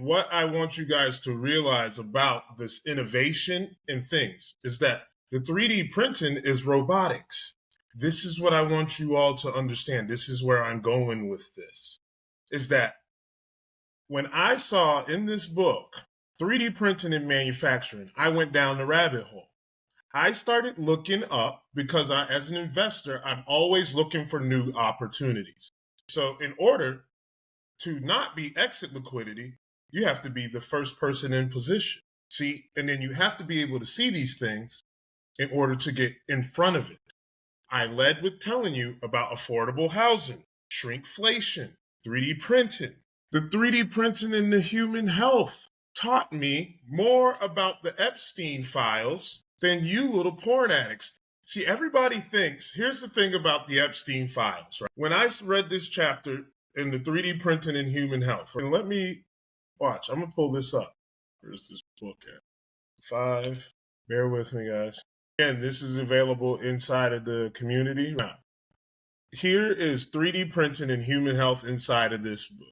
What I want you guys to realize about this innovation in things is that the 3D printing is robotics. This is what I want you all to understand. This is where I'm going with this. Is that when I saw in this book 3D printing and manufacturing, I went down the rabbit hole. I started looking up because as an investor, I'm always looking for new opportunities. So in order to not be exit liquidity, you have to be the first person in position. See, and then you have to be able to see these things in order to get in front of it. I led with telling you about affordable housing, shrinkflation, 3D printing. The 3D printing in the human health taught me more about the Epstein files than you little porn addicts. See, everybody thinks, here's the thing about the Epstein files, right? When I read this chapter in the 3D printing in human health, and let me watch, I'm gonna pull this up. Where's this book at? 5, bear with me, guys. Again, this is available inside of the community. Now, here is 3D printing in human health inside of this book.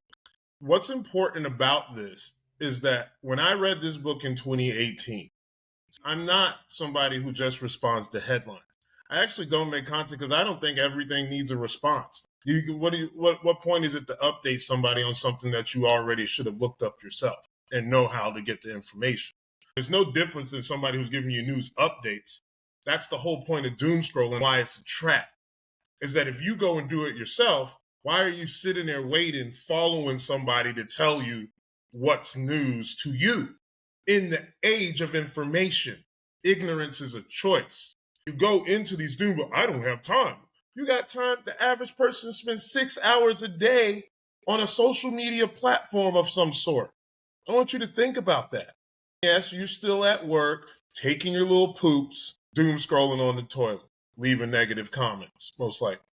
What's important about this is that when I read this book in 2018, I'm not somebody who just responds to headlines. I actually don't make content because I don't think everything needs a response. What point is it to update somebody on something that you already should have looked up yourself and know how to get the information? There's no difference than somebody who's giving you news updates. That's the whole point of doom scrolling, why it's a trap, is that if you go and do it yourself, why are you sitting there waiting, following somebody to tell you what's news to you? In the age of information, ignorance is a choice. You go into these doom, but I don't have time. You got time. The average person spends 6 hours a day on a social media platform of some sort. I want you to think about that. Yes, you're still at work, taking your little poops, doom scrolling on the toilet, leaving negative comments, most likely.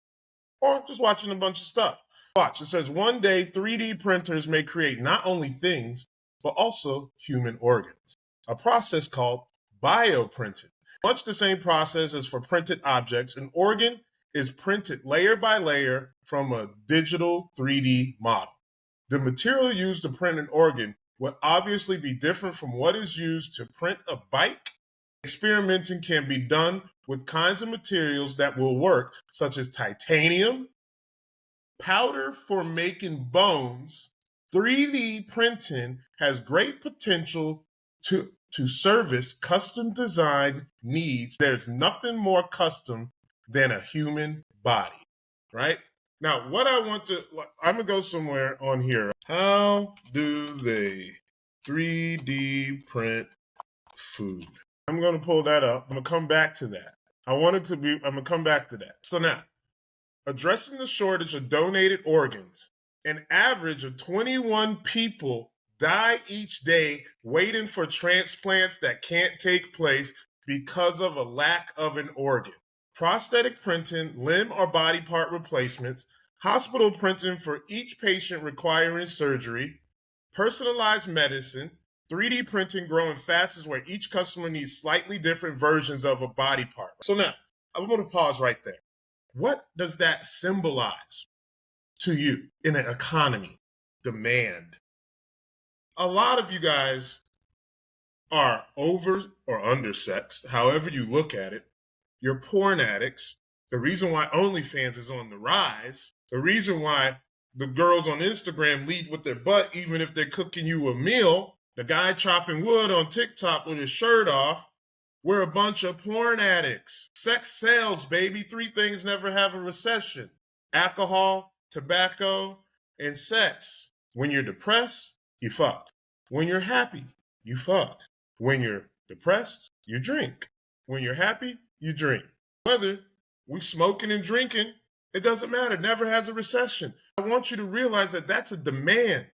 Or just watching a bunch of stuff. Watch, it says, one day 3D printers may create not only things, but also human organs. A process called bioprinting. Much the same process as for printed objects, an organ is printed layer by layer from a digital 3D model. The material used to print an organ would obviously be different from what is used to print a bike. Experimenting can be done with kinds of materials that will work, such as titanium, powder for making bones. 3D printing has great potential to service custom design needs. There's nothing more custom than a human body, right? Now, what I'm gonna go somewhere on here. How do they 3D print food? I'm gonna pull that up. I'm gonna come back to that. I'm gonna come back to that. So now, addressing the shortage of donated organs, an average of 21 people die each day waiting for transplants that can't take place because of a lack of an organ. Prosthetic printing, limb or body part replacements, hospital printing for each patient requiring surgery, personalized medicine, 3D printing growing fastest where each customer needs slightly different versions of a body part. So now, I'm going to pause right there. What does that symbolize to you in an economy? Demand. A lot of you guys are over or undersexed, however you look at it. You're porn addicts. The reason why OnlyFans is on the rise, the reason why the girls on Instagram lead with their butt, even if they're cooking you a meal, the guy chopping wood on TikTok with his shirt off, we're a bunch of porn addicts. Sex sells, baby. 3 things never have a recession: alcohol, tobacco, and sex. When you're depressed, you fuck. When you're happy, you fuck. When you're depressed, you drink. When you're happy, you drink. Whether we smoking and drinking, it doesn't matter. It never has a recession. I want you to realize that that's a demand.